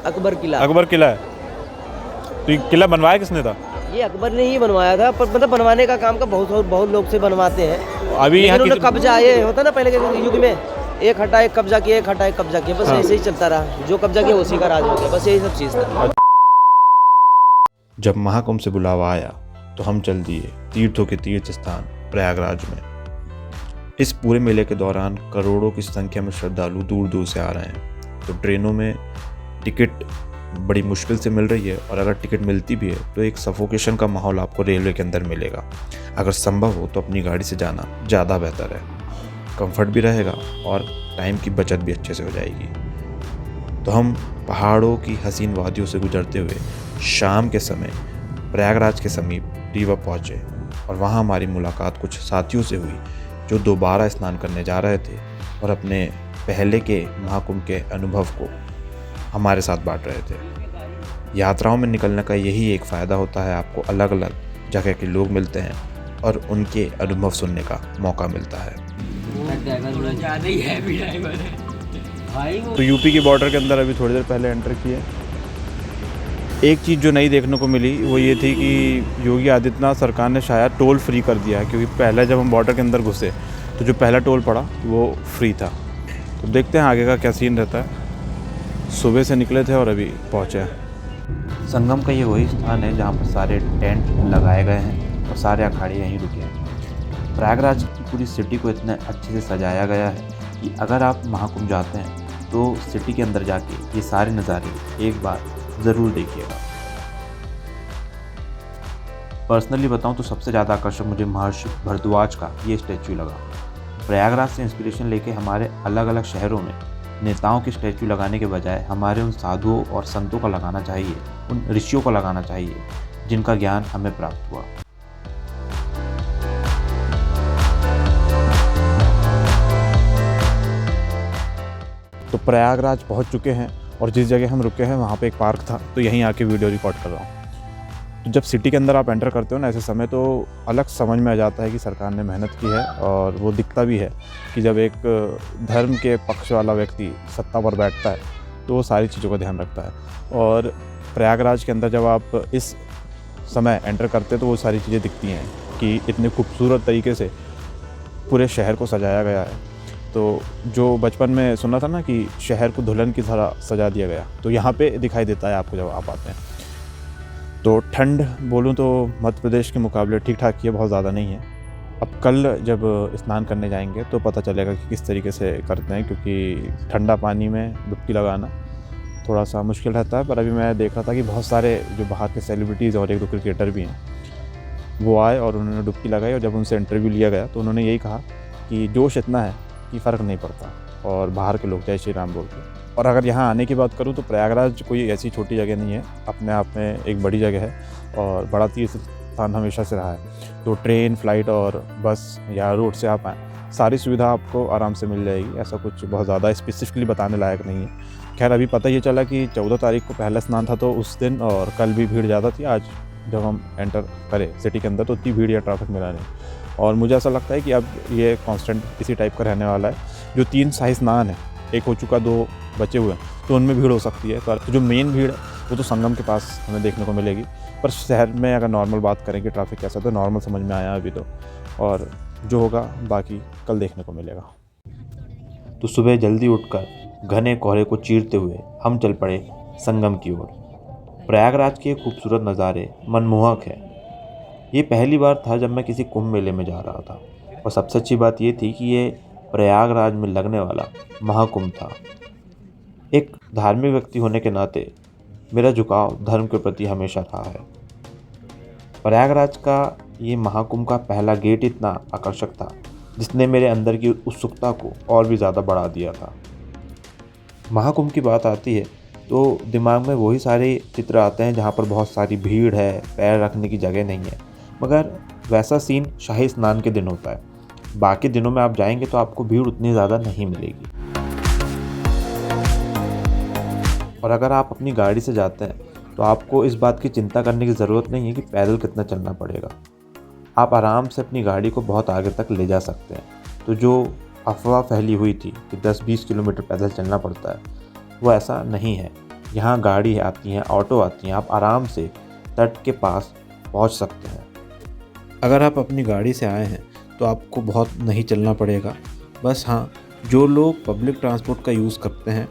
अकबर किला। अकबर किला है। तो ये किला बनवाया किसने था? ये अकबर ने ही बनवाया था, पर मतलब बनवाने का काम का बहुत लोग से बनवाते हैं। अभी यहाँ लेकिन उन्होंने कब्जा, ये होता ना पहले के युग में, एक हटा एक कब्जा किया, एक हटा एक कब्जा किया, बस ऐसे ही चलता रहा। जो कब्जा किया उसी का राज हो गया, बस यही सब चीज़ था। जब महाकुंभ से बुलावा आया तो हम चल दिए तीर्थों के तीर्थ स्थान प्रयागराज में। इस पूरे मेले के दौरान करोड़ों की संख्या में श्रद्धालु दूर दूर से आ रहे हैं। तो ट्रेनों में टिकट बड़ी मुश्किल से मिल रही है, और अगर टिकट मिलती भी है तो एक सफोकेशन का माहौल आपको रेलवे के अंदर मिलेगा। अगर संभव हो तो अपनी गाड़ी से जाना ज़्यादा बेहतर है, कंफर्ट भी रहेगा और टाइम की बचत भी अच्छे से हो जाएगी। तो हम पहाड़ों की हसीन वादियों से गुजरते हुए शाम के समय प्रयागराज के समीप रीवा पहुँचे, और वहाँ हमारी मुलाकात कुछ साथियों से हुई जो दोबारा स्नान करने जा रहे थे और अपने पहले के महाकुंभ के अनुभव को हमारे साथ बांट रहे थे। यात्राओं में निकलने का यही एक फ़ायदा होता है, आपको अलग अलग जगह के लोग मिलते हैं और उनके अनुभव सुनने का मौका मिलता है। तो यूपी की बॉर्डर के अंदर अभी थोड़ी देर पहले एंटर किए। एक चीज़ जो नई देखने को मिली वो ये थी कि योगी आदित्यनाथ सरकार ने शायद टोल फ्री कर दिया है, क्योंकि पहले जब हम बॉर्डर के अंदर घुसे तो जो पहला टोल पड़ा वो फ्री था। तो देखते हैं आगे का क्या सीन रहता है। सुबह से निकले थे और अभी पहुँचे हैं। संगम का ये वही स्थान है जहाँ पर सारे टेंट लगाए गए हैं और सारे अखाड़े यहीं रुके हैं। प्रयागराज की पूरी सिटी को इतने अच्छे से सजाया गया है कि अगर आप महाकुंभ जाते हैं तो सिटी के अंदर जाके ये सारे नज़ारे एक बार ज़रूर देखिएगा। पर्सनली बताऊं तो सबसे ज़्यादा आकर्षक मुझे महर्षि भारद्वाज का ये स्टैचू लगा। प्रयागराज से इंस्पिरेशन लेके हमारे अलग अलग शहरों में नेताओं के स्टैचू लगाने के बजाय हमारे उन साधुओं और संतों का लगाना चाहिए, उन ऋषियों को लगाना चाहिए जिनका ज्ञान हमें प्राप्त हुआ। तो प्रयागराज पहुंच चुके हैं और जिस जगह हम रुके हैं वहाँ पे एक पार्क था, तो यहीं आके वीडियो रिकॉर्ड कर रहा हूँ। तो जब सिटी के अंदर आप एंटर करते हो ना ऐसे समय, तो अलग समझ में आ जाता है कि सरकार ने मेहनत की है, और वो दिखता भी है कि जब एक धर्म के पक्ष वाला व्यक्ति सत्ता पर बैठता है तो वो सारी चीज़ों का ध्यान रखता है। और प्रयागराज के अंदर जब आप इस समय एंटर करते हैं तो वो सारी चीज़ें दिखती हैं कि इतने खूबसूरत तरीके से पूरे शहर को सजाया गया है। तो जो बचपन में सुना था ना कि शहर को दुल्हन की तरह सजा दिया गया, तो यहाँ पे दिखाई देता है आपको जब आप आते हैं। तो ठंड बोलूँ तो मध्य प्रदेश के मुकाबले ठीक ठाक ही है, बहुत ज़्यादा नहीं है। अब कल जब स्नान करने जाएंगे तो पता चलेगा कि किस तरीके से करते हैं, क्योंकि ठंडा पानी में डुबकी लगाना थोड़ा सा मुश्किल रहता है। पर अभी मैं देख रहा था कि बहुत सारे जो बाहर के सेलिब्रिटीज़ और एक दो क्रिकेटर भी हैं वो आए और उन्होंने डुबकी लगाई, और जब उनसे इंटरव्यू लिया गया तो उन्होंने यही कहा कि जोश इतना है कि फ़र्क नहीं पड़ता, और बाहर के लोग जय श्री राम बोलते हैं। और अगर यहाँ आने की बात करूँ तो प्रयागराज कोई ऐसी छोटी जगह नहीं है, अपने आप में एक बड़ी जगह है और बड़ा तीर्थ स्थान हमेशा से रहा है। तो ट्रेन, फ्लाइट और बस या रोड से आप आएँ, सारी सुविधा आपको आराम से मिल जाएगी। ऐसा कुछ बहुत ज़्यादा स्पेसिफिकली बताने लायक नहीं है। खैर अभी पता ये चला कि 14 तारीख को पहला स्नान था, तो उस दिन और कल भी भीड़ ज़्यादा थी। आज जब हम एंटर करें सिटी के अंदर तो इतनी भीड़ या ट्रैफिक मिला नहीं, और मुझे ऐसा लगता है कि अब ये कांस्टेंट इसी टाइप का रहने वाला है। जो 3 शाही स्नान है, एक हो चुका, 2 बचे हुए हैं, तो उनमें भीड़ हो सकती है। पर जो मेन भीड़ है वो तो संगम के पास हमें देखने को मिलेगी। पर शहर में अगर नॉर्मल बात करें कि ट्रैफिक कैसा, तो नॉर्मल समझ में आया अभी तो, और जो होगा बाकी कल देखने को मिलेगा। तो सुबह जल्दी उठकर घने कोहरे को चीरते हुए हम चल पड़े संगम की ओर। प्रयागराज के खूबसूरत नज़ारे मनमोहक है। ये पहली बार था जब मैं किसी कुंभ मेले में जा रहा था, और सबसे अच्छी बात ये थी कि ये प्रयागराज में लगने वाला महाकुंभ था। एक धार्मिक व्यक्ति होने के नाते मेरा झुकाव धर्म के प्रति हमेशा रहा है। प्रयागराज का ये महाकुंभ का पहला गेट इतना आकर्षक था जिसने मेरे अंदर की उत्सुकता को और भी ज़्यादा बढ़ा दिया था। महाकुंभ की बात आती है तो दिमाग में वही सारे चित्र आते हैं जहाँ पर बहुत सारी भीड़ है, पैर रखने की जगह नहीं है। मगर वैसा सीन शाही स्नान के दिन होता है। बाकी दिनों में आप जाएंगे तो आपको भीड़ उतनी ज़्यादा नहीं मिलेगी। और अगर आप अपनी गाड़ी से जाते हैं तो आपको इस बात की चिंता करने की ज़रूरत नहीं है कि पैदल कितना चलना पड़ेगा। आप आराम से अपनी गाड़ी को बहुत आगे तक ले जा सकते हैं। तो जो अफवाह फैली हुई थी कि 10-20 किलोमीटर पैदल चलना पड़ता है, वो ऐसा नहीं है। यहाँ गाड़ी आती हैं, ऑटो आती हैं, आप आराम से तट के पास पहुँच सकते हैं। अगर आप अपनी गाड़ी से आए हैं तो आपको बहुत नहीं चलना पड़ेगा। बस हाँ, जो लोग पब्लिक ट्रांसपोर्ट का यूज़ करते हैं,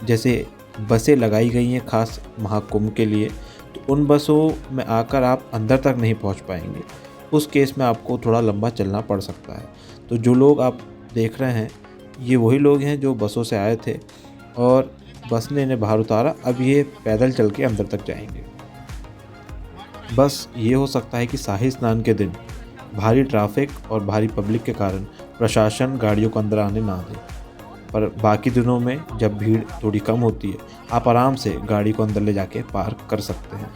जैसे बसें लगाई गई हैं खास महाकुंभ के लिए, तो उन बसों में आकर आप अंदर तक नहीं पहुंच पाएंगे। उस केस में आपको थोड़ा लंबा चलना पड़ सकता है। तो जो लोग आप देख रहे हैं, ये वही लोग हैं जो बसों से आए थे और बस ने इन्हें बाहर उतारा। अब ये पैदल चल के अंदर तक जाएंगे। बस ये हो सकता है कि शाही स्नान के दिन भारी ट्रैफिक और भारी पब्लिक के कारण प्रशासन गाड़ियों को अंदर आने ना दे, पर बाकी दिनों में जब भीड़ थोड़ी कम होती है, आप आराम से गाड़ी को अंदर ले जाके पार्क कर सकते हैं।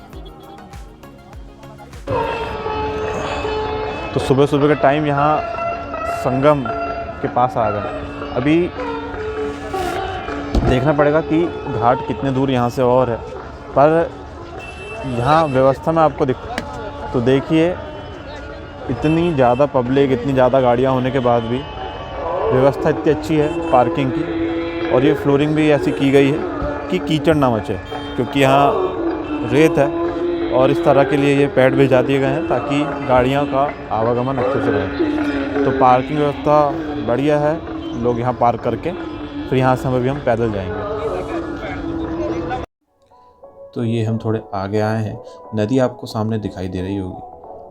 तो सुबह सुबह का टाइम यहाँ संगम के पास आ गए। अभी देखना पड़ेगा कि घाट कितने दूर यहाँ से और है, पर यहाँ व्यवस्था में आपको तो देखिए, इतनी ज़्यादा पब्लिक, इतनी ज़्यादा गाड़ियाँ होने के बाद भी व्यवस्था इतनी अच्छी है पार्किंग की। और ये फ्लोरिंग भी ऐसी की गई है कि कीचड़ ना मचे, क्योंकि यहाँ रेत है और इस तरह के लिए ये पैड भिजा दिए गए हैं ताकि गाड़ियों का आवागमन अच्छे से रहे। तो पार्किंग व्यवस्था बढ़िया है, लोग यहाँ पार्क करके फिर यहाँ से अभी हम पैदल जाएंगे। तो ये हम थोड़े आगे आए हैं, नदी आपको सामने दिखाई दे रही होगी,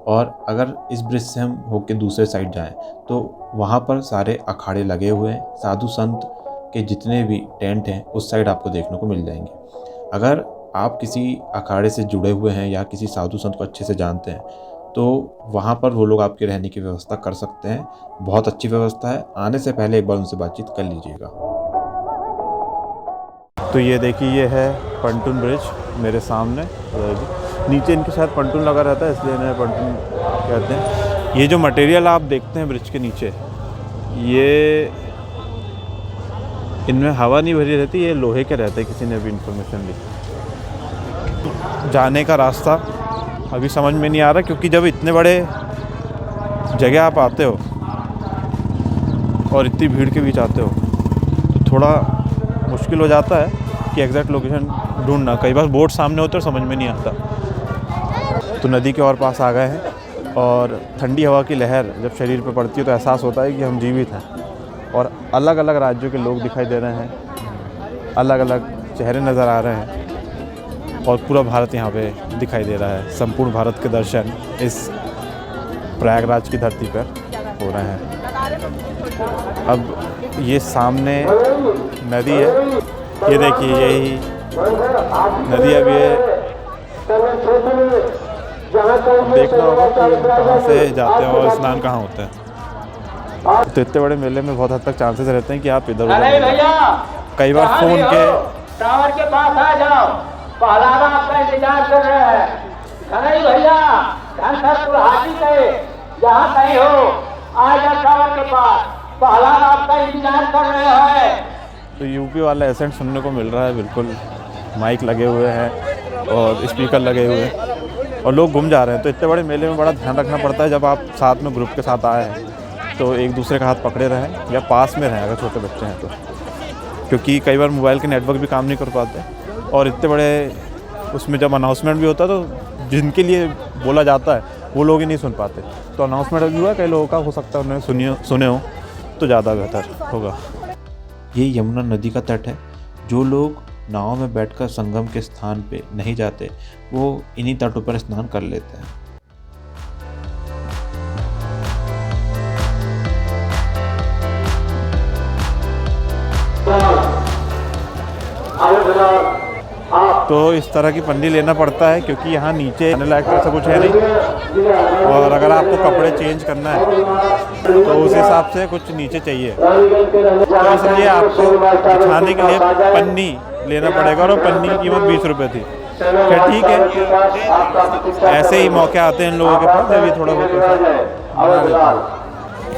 और अगर इस ब्रिज से हम होके दूसरे साइड जाएं तो वहाँ पर सारे अखाड़े लगे हुए हैं। साधु संत के जितने भी टेंट हैं उस साइड आपको देखने को मिल जाएंगे। अगर आप किसी अखाड़े से जुड़े हुए हैं या किसी साधु संत को अच्छे से जानते हैं तो वहाँ पर वो लोग आपके रहने की व्यवस्था कर सकते हैं। बहुत अच्छी व्यवस्था है, आने से पहले एक बार उनसे बातचीत कर लीजिएगा। तो ये देखिए, ये है पंटून ब्रिज मेरे सामने। नीचे इनके साथ पंटून लगा रहता है, इसलिए इन्हें पंटून कहते हैं। ये जो मटेरियल आप देखते हैं ब्रिज के नीचे, ये इनमें हवा नहीं भरी रहती, ये लोहे के रहते हैं। किसी ने भी इन्फॉर्मेशन दी। जाने का रास्ता अभी समझ में नहीं आ रहा, क्योंकि जब इतने बड़े जगह आप आते हो और इतनी भीड़ के बीच आते हो तो थोड़ा मुश्किल हो जाता है कि एग्जैक्ट लोकेशन ढूंढना। कई बार बोर्ड सामने होते और समझ में नहीं आता। तो नदी के और पास आ गए हैं और ठंडी हवा की लहर जब शरीर पे पड़ती है तो एहसास होता है कि हम जीवित हैं। और अलग अलग राज्यों के लोग दिखाई दे रहे हैं, अलग अलग चेहरे नज़र आ रहे हैं और पूरा भारत यहाँ पे दिखाई दे रहा है। संपूर्ण भारत के दर्शन इस प्रयागराज की धरती पर हो रहे हैं। अब ये सामने नदी है, ये देखिए, यही नदी। अब ये देखना होगा कि कहाँ से जाते हैं और स्नान कहाँ होता है। तो इतने बड़े मेले में बहुत हद तक चांसेस रहते हैं कि आप इधर उधर, कई बार फ़ोन के टावर के पास आ जाओ, पहलावा आपका इंतजार कर रहा है। नहीं भैया, धनसरपुर हाजी गए, जहाँ कहीं हो आ जाओ टावर के पास, पहलावा आपका इंतजार कर रहा है। तो यूपी वाला एसेंट सुनने को मिल रहा है। बिल्कुल माइक लगे हुए हैं और स्पीकर लगे हुए हैं और लोग घूम जा रहे हैं। तो इतने बड़े मेले में बड़ा ध्यान रखना पड़ता है जब आप साथ में ग्रुप के साथ आए हैं तो एक दूसरे का हाथ पकड़े रहें या पास में रहें अगर छोटे बच्चे हैं तो, क्योंकि कई बार मोबाइल के नेटवर्क भी काम नहीं कर पाते। और इतने बड़े उसमें जब अनाउंसमेंट भी होता है तो जिनके लिए बोला जाता है वो लोग ही नहीं सुन पाते। तो अनाउंसमेंट भी हुआ, कई लोगों का हो सकता है उन्होंने सुने हो तो ज़्यादा बेहतर होगा। ये यमुना नदी का तट है। जो लोग नाव में बैठकर संगम के स्थान पे नहीं जाते वो इन्हीं तटों पर स्नान कर लेते हैं। तो इस तरह की पन्नी लेना पड़ता है क्योंकि यहाँ नीचे आने लायक ऐसा कुछ है नहीं। और अगर आपको कपड़े चेंज करना है तो उस हिसाब से कुछ नीचे चाहिए, तो इसलिए आपको बिछाने के लिए पन्नी लेना पड़ेगा। और पन्नी की कीमत 20 रुपये थी। खैर ठीक है, ऐसे ही मौके आते हैं इन लोगों के पास जब ये थोड़ा बहुत।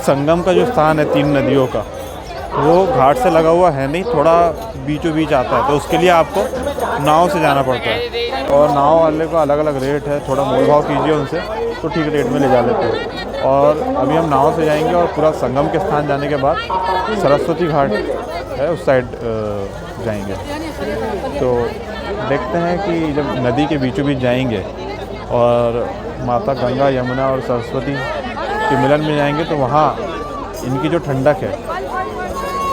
संगम का जो स्थान है 3 नदियों का, वो घाट से लगा हुआ है नहीं, थोड़ा बीचों बीच आता है। तो उसके लिए आपको नाव से जाना पड़ता है और नाव वाले का अलग अलग रेट है। थोड़ा मोल भाव कीजिए उनसे तो ठीक रेट में ले जा लेते हैं। और अभी हम नाव से जाएंगे और पूरा संगम के स्थान जाने के बाद सरस्वती घाट है उस साइड जाएंगे। तो देखते हैं कि जब नदी के बीचों बीच जाएंगे और माता गंगा, यमुना और सरस्वती के मिलन में जाएंगे तो वहाँ इनकी जो ठंडक है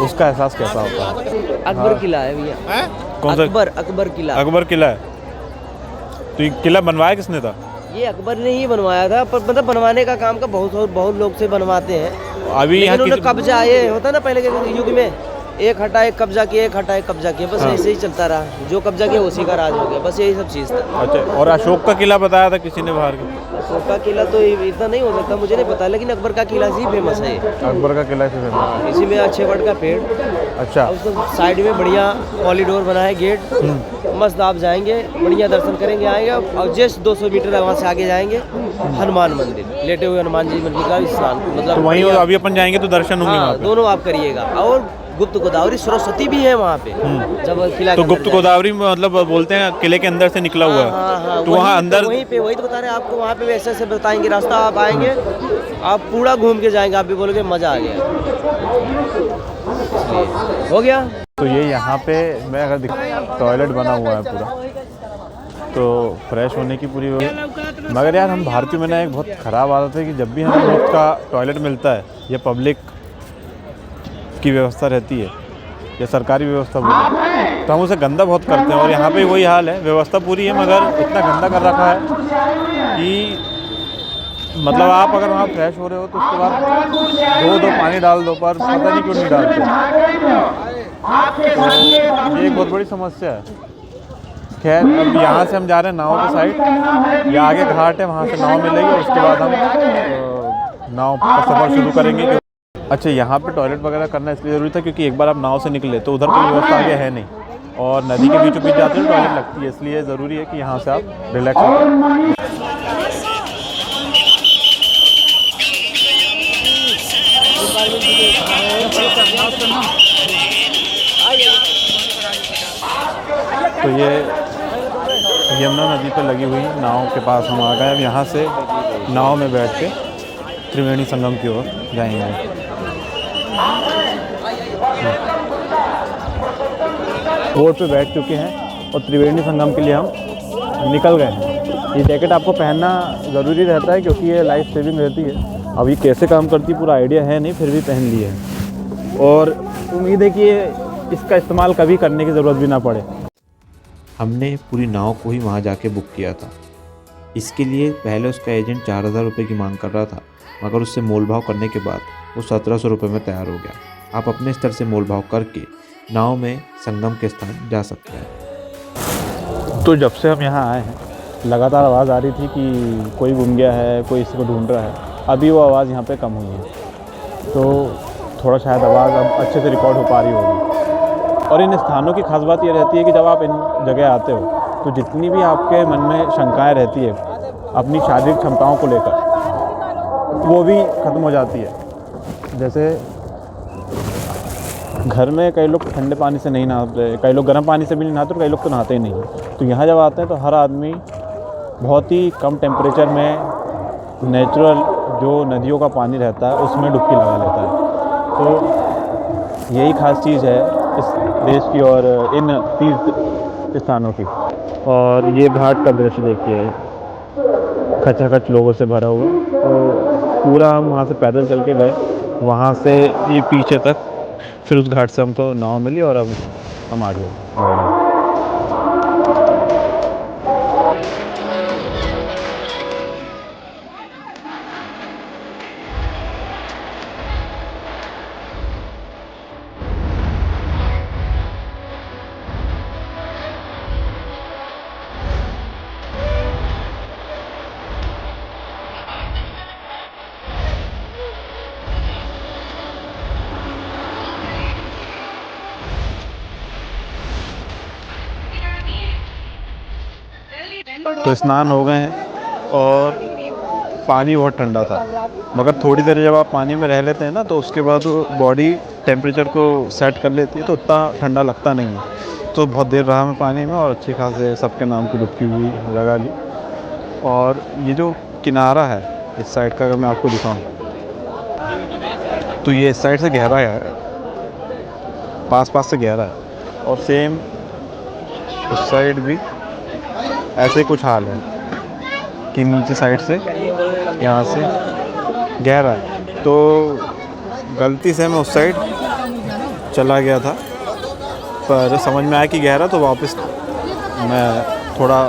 उसका एहसास कैसा होता है। अकबर किला है भैया। कौन सा? अकबर किला। अकबर किला है। तो ये किला बनवाया किसने था? ये अकबर ने ही बनवाया था, पर मतलब बनवाने का काम का बहुत लोग से बनवाते हैं। अभी यहाँ लेकिन उन्होंने कब्जा, ये होता ना पहले के युग में, एक हटा एक कब्जा किया, एक हटा एक कब्जा किया, बस ऐसे ही चलता रहा। जो कब्जा किया उसी का राज हो गया, बस यही सब चीज़ था। अच्छा, और अशोक का किला बताया था किसी ने बाहर के? अशोक का किला तो इतना नहीं हो सकता, मुझे नहीं पता, लेकिन अकबर का किला ही फेमस है ये। अकबर का किला से फेमस। इसी में अच्छे वट का पेड़, अच्छा, और उसको साइड में बढ़िया कॉरिडोर बना है, गेट मस्त। आप जाएंगे, बढ़िया दर्शन करेंगे, आएंगे और जस्ट 200 मीटर वहाँ से आगे जाएंगे, हनुमान मंदिर, लेटे हुए हनुमान जी मंदिर का स्थान, मतलब तो वहीं अभी अपन जाएंगे तो दर्शन होंगे वहाँ पे? दोनों आप करिएगा। और गुप्त गोदावरी सरस्वती भी है वहाँ पे, जब किला तो गुप्त गोदावरी मतलब बोलते हैं किले के अंदर से निकला हुआ है। हाँ, तो वहाँ अंदर वहीं पे वही तो बता रहे हैं आपको, वहाँ पे वैसे ऐसे बताएंगे रास्ता। आप आएंगे, आप पूरा घूम के जाएंगे, आप भी बोलोगे मज़ा आ गया। हो गया। तो ये यहाँ पे मैं अगर टॉयलेट बना हुआ है पूरा, तो फ्रेश होने की पूरी, मगर यार हम भारतीयों में ना एक बहुत ख़राब आदत है कि जब भी हमें मुफ्त का टॉयलेट मिलता है या पब्लिक की व्यवस्था रहती है या सरकारी व्यवस्था बोले, तो हम उसे गंदा बहुत करते हैं। और यहाँ पे वही हाल है, व्यवस्था पूरी है मगर इतना गंदा कर रखा है कि मतलब आप अगर वहाँ फ्रेश हो रहे हो तो उसके बाद दो पानी डाल दो, पर पता नहीं क्यों नहीं डालते। तो ये एक बहुत बड़ी समस्या है। खैर, अब यहाँ से हम जा रहे हैं नाव के साइड, या आगे घाट है वहाँ से नाव मिलेगी और उसके बाद हम नाव का सफ़र शुरू करेंगे। अच्छा, यहाँ पे टॉयलेट वगैरह करना इसलिए ज़रूरी था क्योंकि एक बार आप नाव से निकले तो उधर कोई व्यवस्था आगे है नहीं, और नदी के बीचों बीच जाते हो टॉयलेट लगती है, इसलिए ज़रूरी है कि यहाँ से आप रिलैक्स हो। तो ये यमुना नदी पर लगी हुई नाव के पास हम आ गए। अब यहाँ से नाव में बैठ के त्रिवेणी संगम की ओर जाएंगे। बोट पे बैठ चुके हैं और त्रिवेणी संगम के लिए हम निकल गए हैं। ये जैकेट आपको पहनना ज़रूरी रहता है क्योंकि ये लाइफ सेविंग रहती है। अब ये कैसे काम करती है पूरा आइडिया है नहीं, फिर भी पहन लिए है और उम्मीद है कि इसका इस्तेमाल कभी करने की ज़रूरत भी ना पड़े। हमने पूरी नाव को ही वहाँ जाके बुक किया था। इसके लिए पहले उसका एजेंट 4000 रुपये की मांग कर रहा था, मगर उससे मोल भाव करने के बाद वो 1700 रुपये में तैयार हो गया। आप अपने स्तर से मोल भाव करके नाव में संगम के स्थान जा सकते हैं। तो जब से हम यहाँ आए हैं लगातार आवाज़ आ रही थी कि कोई गुम गया है, कोई इसी को ढूंढ रहा है। अभी वो आवाज़ यहाँ पे कम हुई है, तो थोड़ा शायद आवाज़ अब अच्छे से रिकॉर्ड हो पा रही होगी। और इन स्थानों की खास बात ये रहती है कि जब आप इन जगह आते हो तो जितनी भी आपके मन में शंकाएं रहती है अपनी शारीरिक क्षमताओं को लेकर, वो भी ख़त्म हो जाती है। जैसे घर में कई लोग ठंडे पानी से नहीं नहाते, कई लोग गर्म पानी से भी नहीं नहाते और कई लोग तो नहाते ही नहीं। तो यहाँ जब आते हैं तो हर आदमी बहुत ही कम टेम्परेचर में नेचुरल जो नदियों का पानी रहता है उसमें डुबकी लगा लेता है। तो यही खास चीज़ है इस देश की और इन तीर्थ स्थानों की। और ये घाट का दृश्य देखिए, खचाखच लोगों से भरा हुआ। तो पूरा हम वहाँ से पैदल चल के गए, वहाँ से ये पीछे तक, फिर उस घाट से हमको नाव मिली और अब हम आ गए। तो स्नान हो गए हैं और पानी बहुत ठंडा था, मगर थोड़ी देर जब आप पानी में रह लेते हैं ना तो उसके बाद बॉडी टेम्परेचर को सेट कर लेती है, तो उतना ठंडा लगता नहीं है। तो बहुत देर रहा मैं पानी में और अच्छी खासे सबके नाम की डुबकी हुई लगा ली। और ये जो किनारा है इस साइड का, अगर मैं आपको दिखाऊं तो ये इस साइड से गहरा है, पास से गहरा है। और सेम उस साइड भी ऐसे ही कुछ हाल है कि नीचे साइड से यहाँ से गहरा है। तो गलती से मैं उस साइड चला गया था, पर समझ में आया कि गहरा, तो वापस मैं थोड़ा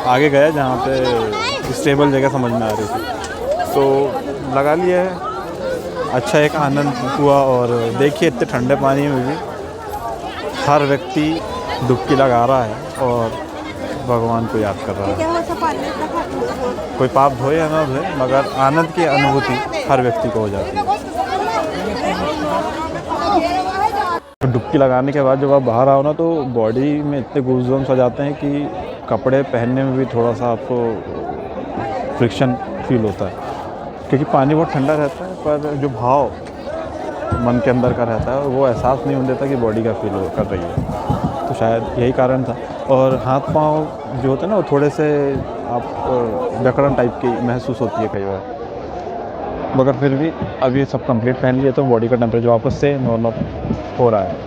आगे गया जहाँ पे स्टेबल जगह समझ में आ रही थी, तो लगा लिया है। अच्छा एक आनंद हुआ। और देखिए इतने ठंडे पानी में भी हर व्यक्ति डुबकी लगा रहा है और भगवान को याद कर रहा है। कोई पाप धोए या ना धोए, मगर आनंद की अनुभूति हर व्यक्ति को हो जाती है। तो डुबकी लगाने के बाद जब आप बाहर आओ ना, तो बॉडी में इतने गूज़बम्स आ जाते हैं कि कपड़े पहनने में भी थोड़ा सा आपको फ्रिक्शन फील होता है, क्योंकि पानी बहुत ठंडा रहता है, पर जो भाव मन के अंदर का रहता है वो एहसास नहीं होने देता कि बॉडी का फील कर रही है। तो शायद यही कारण था। और हाथ पाँव जो होते हैं ना, वो थोड़े से आप जकड़न टाइप की महसूस होती है कई बार, मगर फिर भी अब ये सब कंप्लीट पहन लिए तो बॉडी का टेम्परेचर वापस से नॉर्मल हो रहा है।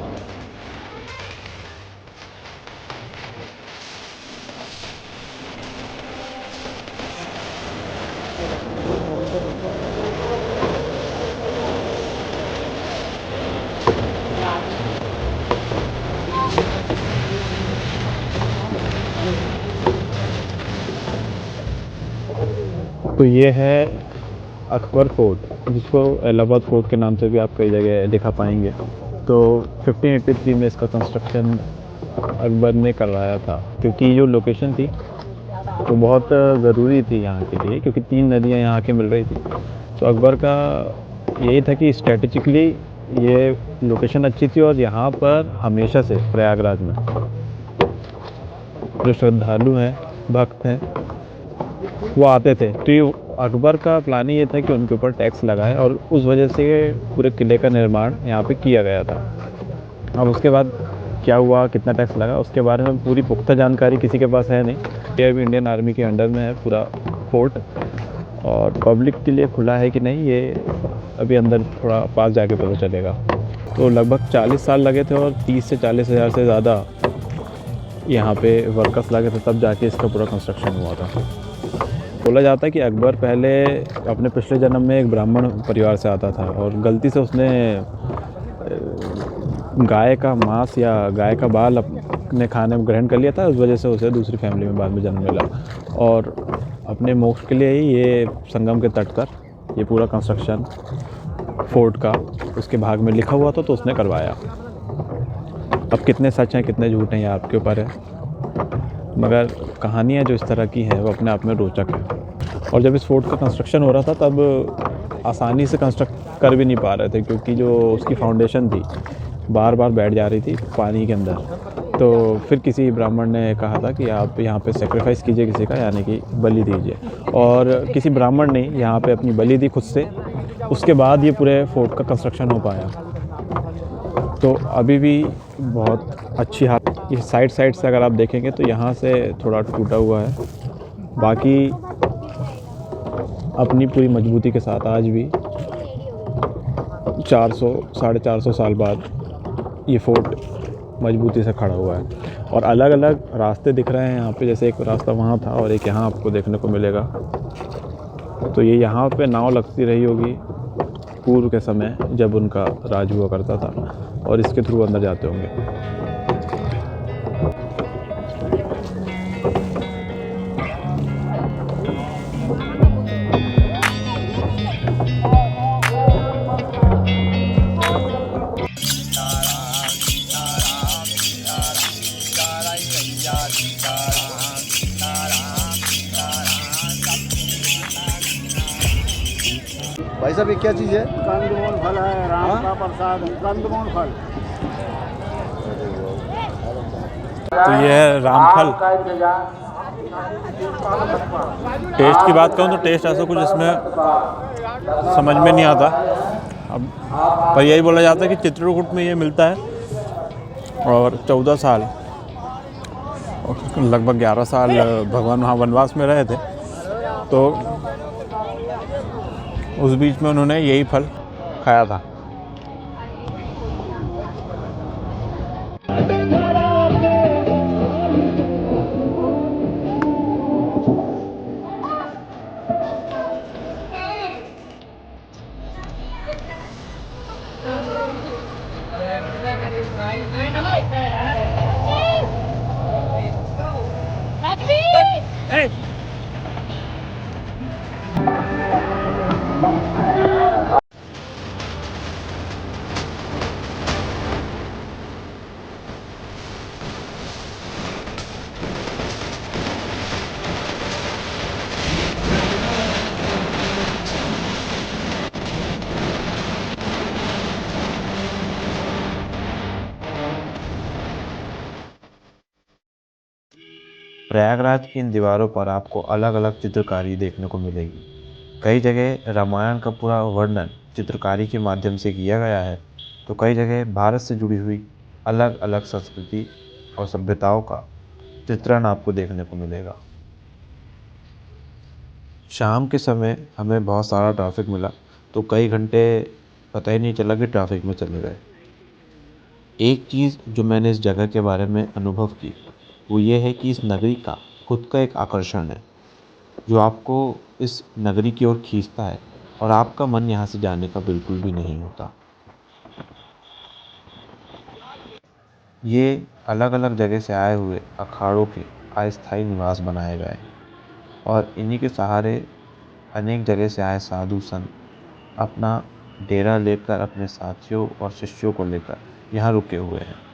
तो ये है अकबर फोर्ट, जिसको इलाहाबाद फोर्ट के नाम से भी आप कई जगह दिखा पाएंगे। तो 1583 में इसका कंस्ट्रक्शन अकबर ने करवाया था, क्योंकि जो लोकेशन थी वो बहुत ज़रूरी थी यहाँ के लिए, क्योंकि 3 नदियाँ यहाँ के मिल रही थी। तो अकबर का यही था कि स्ट्रेटेजिकली ये लोकेशन अच्छी थी, और यहाँ पर हमेशा से प्रयागराज में जो श्रद्धालु हैं, भक्त हैं, वो आते थे। तो ये अकबर का प्लान ये था कि उनके ऊपर टैक्स लगाए, और उस वजह से पूरे किले का निर्माण यहाँ पे किया गया था। अब उसके बाद क्या हुआ, कितना टैक्स लगा, उसके बारे में पूरी पुख्ता जानकारी किसी के पास है नहीं। ये अभी इंडियन आर्मी के अंडर में है पूरा फोर्ट, और पब्लिक के लिए खुला है कि नहीं ये अभी अंदर थोड़ा पास जाके पता चलेगा। तो लगभग 40 साल लगे थे, और 30 से 40 हज़ार से ज़्यादा यहाँ पे वर्कर्स लगे थे, तब जाके इसका पूरा कंस्ट्रक्शन हुआ था। बोला जाता है कि अकबर पहले अपने पिछले जन्म में एक ब्राह्मण परिवार से आता था, और गलती से उसने गाय का मांस या गाय का बाल अपने खाने में ग्रहण कर लिया था। उस वजह से उसे दूसरी फैमिली में बाद में जन्म मिला, और अपने मोक्ष के लिए ही ये संगम के तट पर ये पूरा कंस्ट्रक्शन फोर्ट का उसके भाग में लिखा हुआ था, तो उसने करवाया। अब कितने सच हैं कितने झूठ हैं ये आपके ऊपर है, मगर कहानियाँ जो इस तरह की हैं वो अपने आप में रोचक है। और जब इस फोर्ट का कंस्ट्रक्शन हो रहा था तब आसानी से कंस्ट्रक्ट कर भी नहीं पा रहे थे, क्योंकि जो उसकी फाउंडेशन थी बार बार बैठ जा रही थी पानी के अंदर। तो फिर किसी ब्राह्मण ने कहा था कि आप यहाँ पे सेक्रीफाइस कीजिए किसी का, यानी कि बलि दीजिए, और किसी ब्राह्मण ने यहाँ पे अपनी बलि दी खुद से। उसके बाद ये पूरे फोर्ट का कंस्ट्रक्शन हो पाया। तो अभी भी बहुत अच्छी हालत, ये साइड से अगर आप देखेंगे तो यहाँ से थोड़ा टूटा हुआ है, बाकी अपनी पूरी मजबूती के साथ आज भी 400-450 साल बाद ये फोर्ट मजबूती से खड़ा हुआ है। और अलग अलग रास्ते दिख रहे हैं यहाँ पे, जैसे एक रास्ता वहाँ था और एक यहाँ आपको देखने को मिलेगा। तो ये यहाँ पे नाव लगती रही होगी पूर्व के समय जब उनका राज हुआ करता था, और इसके थ्रू अंदर जाते होंगे। भाई साहब ये क्या चीज़ है? कंदमूल फल है, राम का प्रसाद कंदमूल फल। तो ये है रामफल। टेस्ट की बात करूँ तो टेस्ट ऐसा कुछ इसमें समझ में नहीं आता। अब पर यही बोला जाता है कि चित्रकूट में ये मिलता है, और 14 साल और लगभग 11 साल भगवान वहाँ वनवास में रहे थे, तो उस बीच में उन्होंने यही फल खाया था। प्रयागराज की इन दीवारों पर आपको अलग अलग चित्रकारी देखने को मिलेगी। कई जगह रामायण का पूरा वर्णन चित्रकारी के माध्यम से किया गया है, तो कई जगह भारत से जुड़ी हुई अलग अलग संस्कृति और सभ्यताओं का चित्रण आपको देखने को मिलेगा। शाम के समय हमें बहुत सारा ट्रैफिक मिला, तो कई घंटे पता ही नहीं चला कि ट्रैफिक में चले गए। एक चीज़ जो मैंने इस जगह के बारे में अनुभव की वो ये है कि इस नगरी का खुद का एक आकर्षण है जो आपको इस नगरी की ओर खींचता है और आपका मन यहाँ से जाने का बिल्कुल भी नहीं होता। ये अलग अलग जगह से आए हुए अखाड़ों के अस्थायी निवास बनाए गए और इन्हीं के सहारे अनेक जगह से आए साधु संत अपना डेरा लेकर अपने साथियों और शिष्यों को लेकर यहाँ रुके हुए हैं।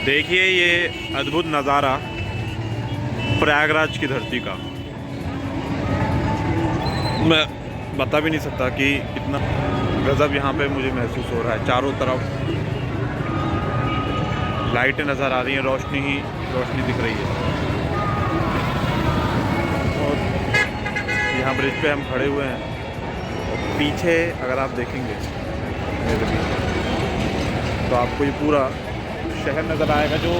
देखिए ये अद्भुत नज़ारा प्रयागराज की धरती का, मैं बता भी नहीं सकता कि कितना गज़ब यहाँ पे मुझे महसूस हो रहा है। चारों तरफ लाइटें नज़र आ रही हैं, रोशनी ही रोशनी दिख रही है और यहाँ ब्रिज पे हम खड़े हुए हैं। पीछे अगर आप देखेंगे मेरे पीछे तो आपको ये पूरा शहर नज़र आएगा, जो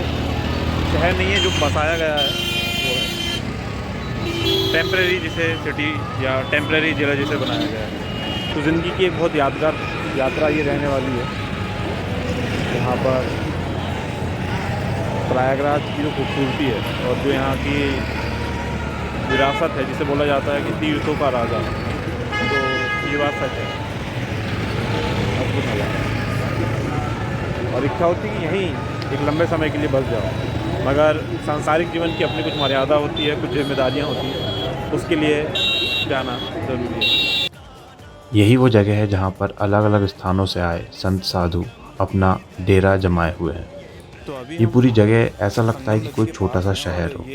शहर नहीं है, जो बसाया गया है वो है टेम्परेरी जिसे सिटी या टेम्परेरी जिला जिसे बनाया गया है। तो ज़िंदगी की एक बहुत यादगार यात्रा ये रहने वाली है। यहाँ पर प्रयागराज की जो खूबसूरती है और जो यहाँ की विरासत है जिसे बोला जाता है कि तीर्थों का राजा, तो ये बात सच है। अद्भुत नज़ारा और इच्छा होती है कि यहीं एक लंबे समय के लिए बस जाओ, मगर सांसारिक जीवन की अपनी कुछ मर्यादा होती है, कुछ जिम्मेदारियां होती हैं, उसके लिए जाना ज़रूरी है। यही वो जगह है जहाँ पर अलग अलग स्थानों से आए संत साधु अपना डेरा जमाए हुए हैं। ये पूरी जगह ऐसा लगता है कि कोई छोटा सा शहर हो।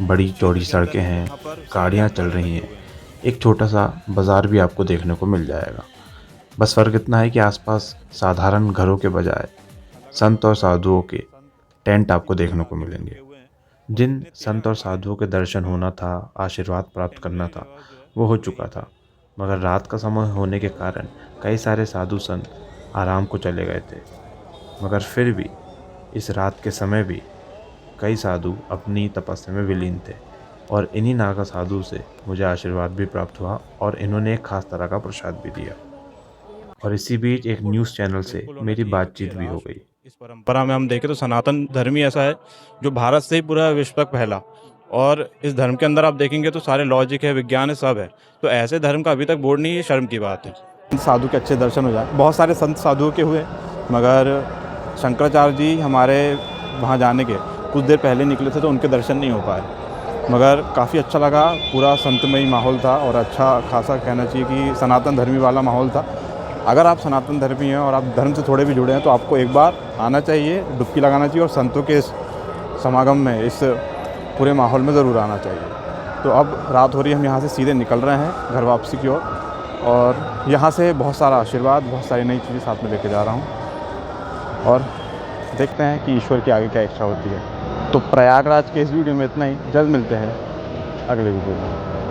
बड़ी चौड़ी सड़कें हैं, गाड़ियाँ चल रही हैं, एक छोटा सा बाज़ार भी आपको देखने को मिल जाएगा। बस फ़र्क इतना है कि आसपास साधारण घरों के बजाय संत और साधुओं के टेंट आपको देखने को मिलेंगे। जिन संत और साधुओं के दर्शन होना था, आशीर्वाद प्राप्त करना था, वो हो चुका था, मगर रात का समय होने के कारण कई सारे साधु संत आराम को चले गए थे। मगर फिर भी इस रात के समय भी कई साधु अपनी तपस्या में विलीन थे और इन्हीं नागा साधु से मुझे आशीर्वाद भी प्राप्त हुआ और इन्होंने एक खास तरह का प्रसाद भी दिया। और इसी बीच एक न्यूज़ चैनल से मेरी बातचीत भी हो गई। इस परंपरा में हम देखें तो सनातन धर्म ही ऐसा है जो भारत से ही पूरा विश्व तक फैला, और इस धर्म के अंदर आप देखेंगे तो सारे लॉजिक है, विज्ञान है, सब है। तो ऐसे धर्म का अभी तक बोर्ड नहीं, ये शर्म की बात है। साधु के अच्छे दर्शन हो जाए। बहुत सारे संत साधुओं के हुए, मगर शंकराचार्य जी हमारे वहाँ जाने के कुछ देर पहले निकले थे तो उनके दर्शन नहीं हो पाए, मगर काफ़ी अच्छा लगा। पूरा संतमयी माहौल था और अच्छा खासा कहना चाहिए कि सनातन धर्मी वाला माहौल था। अगर आप सनातन धर्मी हैं और आप धर्म से थोड़े भी जुड़े हैं तो आपको एक बार आना चाहिए, डुबकी लगाना चाहिए और संतों के इस समागम में, इस पूरे माहौल में ज़रूर आना चाहिए। तो अब रात हो रही है, हम यहाँ से सीधे निकल रहे हैं घर वापसी की ओर, और यहाँ से बहुत सारा आशीर्वाद, बहुत सारी नई चीज़ें साथ में लेके जा रहा हूँ और देखते हैं कि ईश्वर की आगे क्या इच्छा होती है। तो प्रयागराज के इस वीडियो में इतना ही। जल्द मिलते हैं अगले वीडियो में।